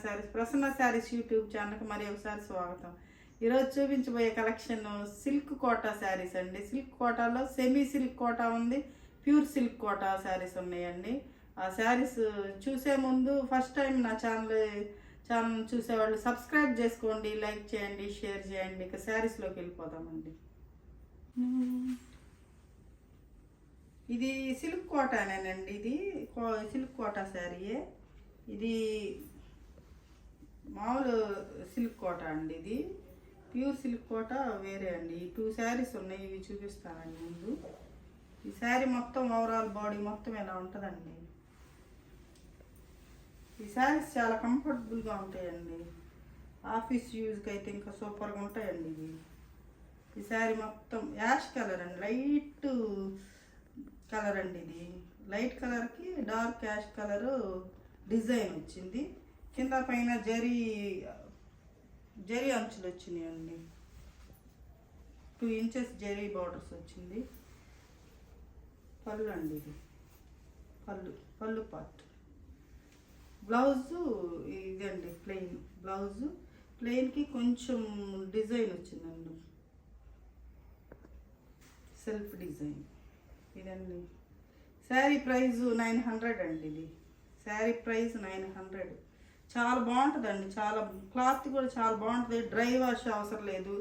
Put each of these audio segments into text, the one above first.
Saris Prasanna saris YouTube ఛానల్కి మరి ఒకసారి స్వాగతం. ఈరోజు చూపించబోయే కలెక్షన్ సిల్క్ కోటా శారీస్ అండి. సిల్క్ కోటాలో సెమీ సిల్క్ కోటా ఉంది, ప్యూర్ సిల్క్ కోటా శారీస్ ఉన్నాయండి. ఆ శారీస్ చూసే ముందు ఫస్ట్ టైం నా ఛానల్ చూసేవాళ్ళు సబ్స్క్రైబ్ చేసుకోండి, లైక్ చేయండి, షేర్ చేయండి. ఇక శారీస్లోకి వెళ్ళిపోదామండి. ఇది సిల్క్ కోటానేనండి. ఇది సిల్క్ కోటా శారీయే. ఇది మామూలు సిల్క్ కోటా అండి. ఇది ప్యూర్ సిల్క్ కోటా వేరే అండి. ఈ 2 శారీస్ ఉన్నాయి, ఇవి చూపిస్తానండి ముందు. ఈ శారీ మొత్తం ఓవరాల్ బాడీ మొత్తం ఎలా ఉంటుందండి. ఈ శారీస్ చాలా కంఫర్టబుల్గా ఉంటాయండి. ఆఫీస్ యూజ్కి అయితే ఇంకా సూపర్గా ఉంటాయండి ఇవి. ఈ శారీ మొత్తం యాష్ కలర్ అండి, లైట్ కలర్ అండి. ఇది లైట్ కలర్కి డార్క్ యాష్ కలరు డిజైన్ వచ్చింది. కింద పైన జరీ అంచులు వచ్చినాయండి. 2 ఇంచెస్ జరీ బార్డర్స్ వచ్చింది. పళ్ళు అండి, ఇది పళ్ళు పార్ట్. బ్లౌజు ఇదండి ప్లెయిన్ బ్లౌజు. ప్లెయిన్కి కొంచెం డిజైన్ వచ్చిందండి, సెల్ఫ్ డిజైన్. ఇదండి శారీ ప్రైస్ 900 అండి. ఇది శారీ ప్రైస్ 900. చాలా బాగుంటుందండి. చాలా క్లాత్ కూడా చాలా బాగుంటుంది. డ్రై వాష్ అవసరం లేదు,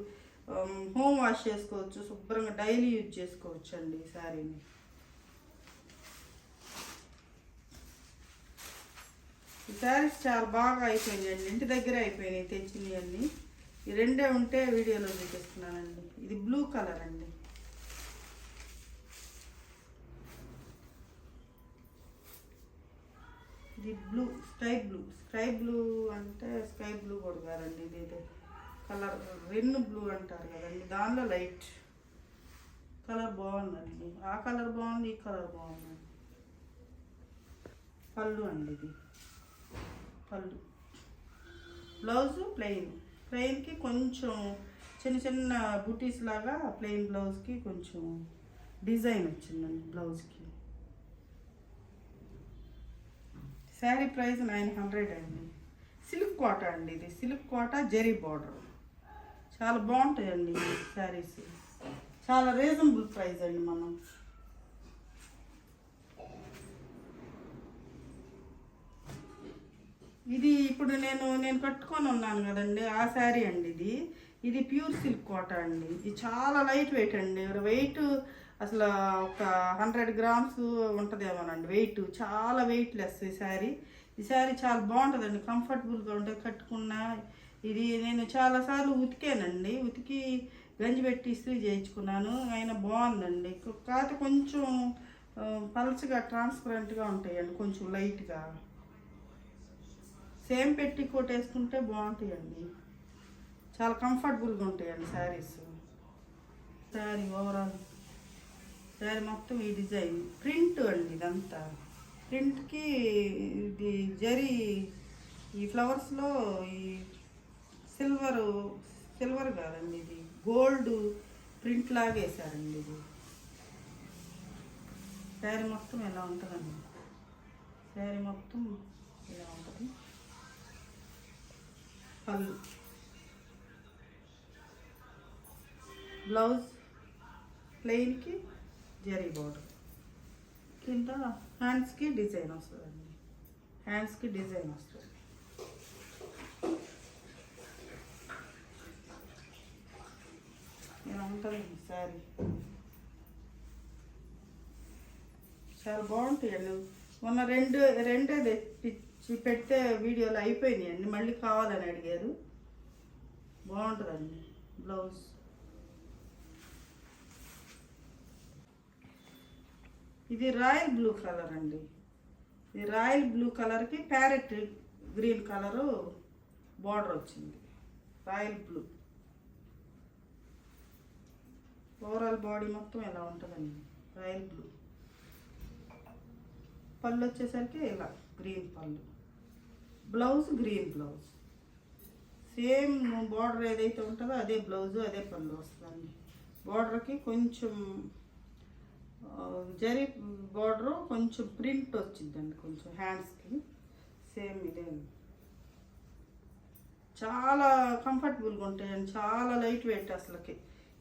హోమ్ వాష్ చేసుకోవచ్చు, శుభ్రంగా డైలీ యూజ్ చేసుకోవచ్చు అండి ఈ శారీని. ఈ శారీస్ చాలా బాగా అయిపోయినాయండి, ఇంటి దగ్గరే అయిపోయినాయి తెచ్చినవి అన్నీ. ఈ రెండే ఉంటే వీడియోలో చూపిస్తున్నానండి. ఇది బ్లూ కలర్ అండి. ఇది బ్లూ, స్కై బ్లూ అంటే స్కై బ్లూ కూడా కాదండి. ఇది కలర్ రెన్ బ్లూ అంటారు కదండి, దానిలో లైట్ కలర్ బాగుందండి. ఆ కలర్ బాగుంది, ఈ కలర్ బాగుందండి. పళ్ళు అండి, ఇది పళ్ళు. బ్లౌజు ప్లెయిన్కి కొంచెం చిన్న బుటీస్ లాగా ప్లెయిన్ బ్లౌజ్కి కొంచెం డిజైన్ వచ్చిందండి బ్లౌజ్కి. శారీ ప్రైస్ 900 అండి. సిల్క్ కోటా అండి. ఇది సిల్క్ కోటా జరీ బార్డర్. చాలా బాగుంటాయండి ఈ శారీస్. చాలా రీజనబుల్ ప్రైస్ అండి. మనం ఇది ఇప్పుడు నేను కట్టుకొని ఉన్నాను కదండి, ఆ శారీ అండి. ఇది ప్యూర్ సిల్క్ కోటా అండి. ఇది చాలా లైట్ వెయిట్ అండి. వెయిట్ అసలు ఒక 100 గ్రామ్స్ ఉంటుందేమోనండి వెయిట్. చాలా వెయిట్ లెస్ ఈ శారీ చాలా బాగుంటుందండి, కంఫర్టబుల్గా ఉంటుంది కట్టుకున్నా. ఇది నేను చాలాసార్లు ఉతికానండి, ఉతికి గంజి పెట్టి ఇస్త్రీ చేయించుకున్నాను, అయినా బాగుందండి. కాకపోతే కొంచెం పల్చగా ట్రాన్స్పరెంట్గా ఉంటాయండి, కొంచెం లైట్గా. సేమ్ పెట్టి కోట్ వేసుకుంటే బాగుంటాయండి, చాలా కంఫర్టబుల్గా ఉంటాయండి శారీస్. శారీ ఓవరాల్ శారీ మొత్తం ఈ డిజైన్ ప్రింట్ అండి. ఇదంతా ప్రింట్కి ఇది జరీ, ఈ ఫ్లవర్స్లో ఈ సిల్వర్ కాదండి, ఇది గోల్డ్ ప్రింట్ లాగా వేసారండి. ఇది శారీ మొత్తం ఎలా ఉంటుందండి. శారీ మొత్తం ఇలా ఉంటుంది. పళ్ళు, బ్లౌజ్ ప్లెయిన్కి జరీ బార్డర్, కింద హ్యాండ్స్కి డిజైన్ వస్తుందండి. హ్యాండ్స్కి డిజైన్ వస్తుంది. ఇలా ఉంటుంది శారీ. చాలా బాగుంటాయండి. మొన్న రెండే తెచ్చి పెడితే వీడియోలో అయిపోయినాయండి, మళ్ళీ కావాలని అడిగారు. బాగుంటుందండి బ్లౌజ్. ఇది రాయల్ బ్లూ కలర్ అండి. ఈ రాయల్ బ్లూ కలర్కి ప్యారెట్ గ్రీన్ కలరు బార్డర్ వచ్చింది. Royal blue. ఓవరాల్ బాడీ మొత్తం ఎలా ఉంటుందండి, రాయల్ బ్లూ. పళ్ళు వచ్చేసరికి ఇలా గ్రీన్ పళ్ళు. Blouse green blouse. Same border ఏదైతే ఉంటుందో అదే బ్లౌజు, అదే పళ్ళు వస్తుందండి. బార్డర్కి కొంచెం జరీ బార్డరు, కొంచెం ప్రింట్ వచ్చిందండి కొంచెం హ్యాండ్స్కి. సేమ్ ఇదే చాలా కంఫర్టబుల్గా ఉంటాయండి, చాలా లైట్ వెయిట్. అసలుకి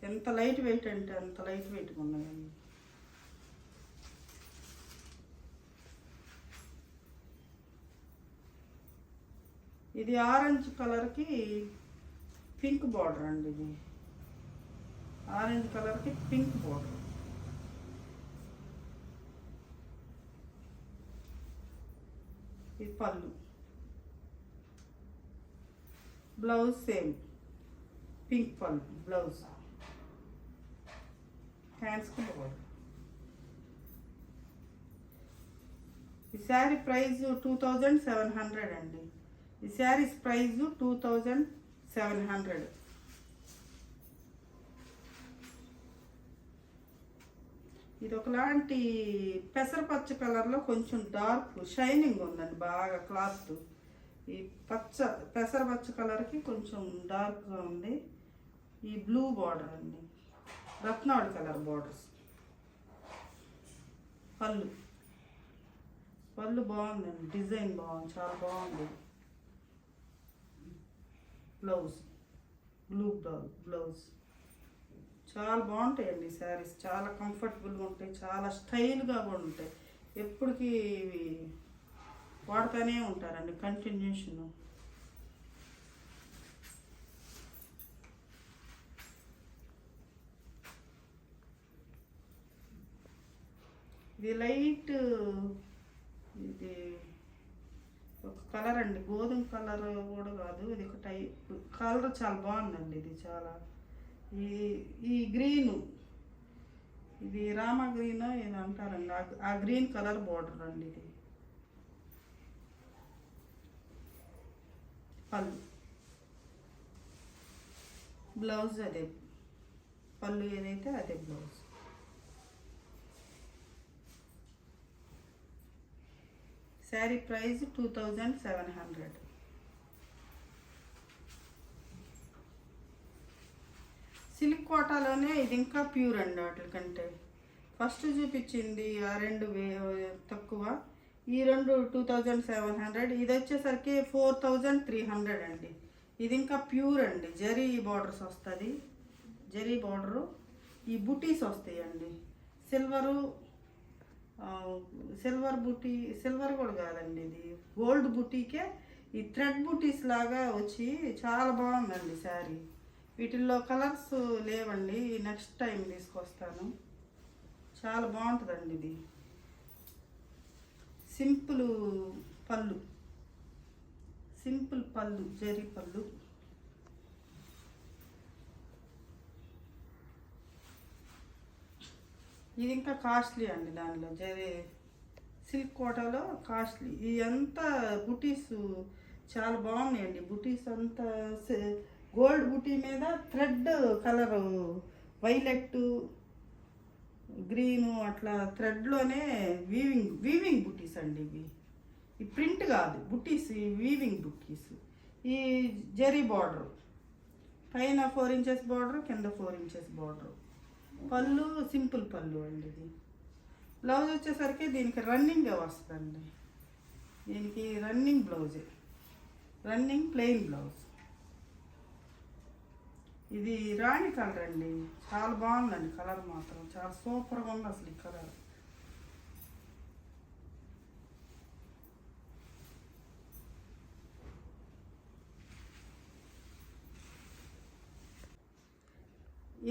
ఎంత లైట్ వెయిట్ అంటే అంత లైట్ వెయిట్గా ఉన్నాయండి. ఇది ఆరెంజ్ కలర్కి పింక్ బార్డర్ అండి. ఇది ఆరెంజ్ కలర్కి పింక్ బార్డర్. ఇది పళ్ళు. బ్లౌజ్ సేమ్ పింక్ పళ్ళు బ్లౌజ్. హ్యాండ్స్కి బార్డర్. ఈ శారీ ప్రైస్ 2700 అండి. ఈ శారీస్ ప్రైస్ 2700. ఇది ఒకలాంటి పెసరపచ్చ కలర్లో కొంచెం డార్క్ షైనింగ్ ఉందండి, బాగా క్లాత్. ఈ పెసరపచ్చ కలర్కి కొంచెం డార్క్గా ఉంది. ఈ బ్లూ బార్డర్ అండి, రత్నావళి కలర్ బార్డర్స్. పళ్ళు బాగుందండి, డిజైన్ బాగుంది, చాలా బాగుంది. Blouse blue blouse. చాలా బాగుంటాయండి శారీస్, చాలా కంఫర్టబుల్గా ఉంటాయి, చాలా స్టైల్గా కూడా ఉంటాయి. ఎప్పటికీ ఇవి వాడుతూనే ఉంటారండి, కంటిన్యూషన్. ఇది లైట్, ఇది ఒక కలర్ అండి, గోధుమ కలర్ కూడా కాదు, ఇది ఒక టైప్ కలర్. చాలా బాగుందండి ఇది చాలా. ఈ గ్రీను, ఇది రామా గ్రీన్ ఏదో అంటారండి, ఆ గ్రీన్ కలర్ బార్డర్ అండి. ఇది పళ్ళు. బ్లౌజ్ అదే, పళ్ళు ఏదైతే అదే బ్లౌజ్. శారీ ప్రైస్ 2700. సిల్క్ కోటాలోనే ఇది ఇంకా ప్యూర్ అండి వాటికంటే. ఫస్ట్ చూపించింది ఆ రెండు తక్కువ, ఈ రెండు 2700. ఇది వచ్చేసరికి 4300 అండి. ఇది ఇంకా ప్యూర్ అండి, జరీ బార్డర్స్ వస్తుంది, జరీ బార్డరు. ఈ బుటీస్ వస్తాయండి, సిల్వర్ బుటీ, సిల్వర్ కూడా కాదండి, ఇది గోల్డ్ బుటీకే ఈ థ్రెడ్ బుటీస్ లాగా వచ్చి చాలా బాగుందండి శారీ. వీటిల్లో కలర్స్ లేవండి, నెక్స్ట్ టైం తీసుకొస్తాను. చాలా బాగుంటుందండి ఇది. సింపుల్ పళ్ళు, జరీ పళ్ళు. ఇది ఇంకా కాస్ట్లీ అండి, దానిలో జరీ సిల్క్ కోటాలో కాస్ట్లీ. ఇదంతా బుటీస్ చాలా బాగున్నాయండి. బుటీస్ అంతా గోల్డ్ బుటీ మీద థ్రెడ్ కలరు, వైలెట్, గ్రీను, అట్లా థ్రెడ్లోనే వీవింగ్ బుటీస్ అండి ఇవి. ఈ ప్రింట్ కాదు బుటీస్, ఈ వీవింగ్ బుటీస్. ఈ జరీ బార్డర్ పైన 4 ఇంచెస్ బార్డర్, కింద 4 ఇంచెస్ బార్డర్. పళ్ళు సింపుల్ పళ్ళు అండి. ఇది బ్లౌజ్ వచ్చేసరికి దీనికి రన్నింగ్ వస్తుందండి, దీనికి రన్నింగ్ బ్లౌజే, రన్నింగ్ ప్లెయిన్ బ్లౌజ్. ఇది రాణి కలర్ అండి, చాలా బాగుందండి కలర్, మాత్రం చాలా సూపర్గా ఉంది అసలు ఈ కలర్.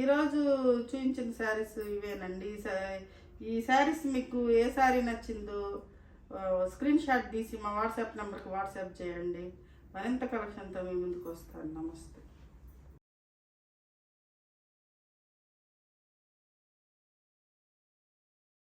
ఈరోజు చూపించిన శారీస్ ఇవేనండి. ఈ శారీస్ మీకు ఏ శారీ నచ్చిందో స్క్రీన్ షాట్ తీసి మా వాట్సాప్ నెంబర్కి వాట్సాప్ చేయండి. మరింత కలెక్షన్తో మీ ముందుకు వస్తాను. నమస్తే.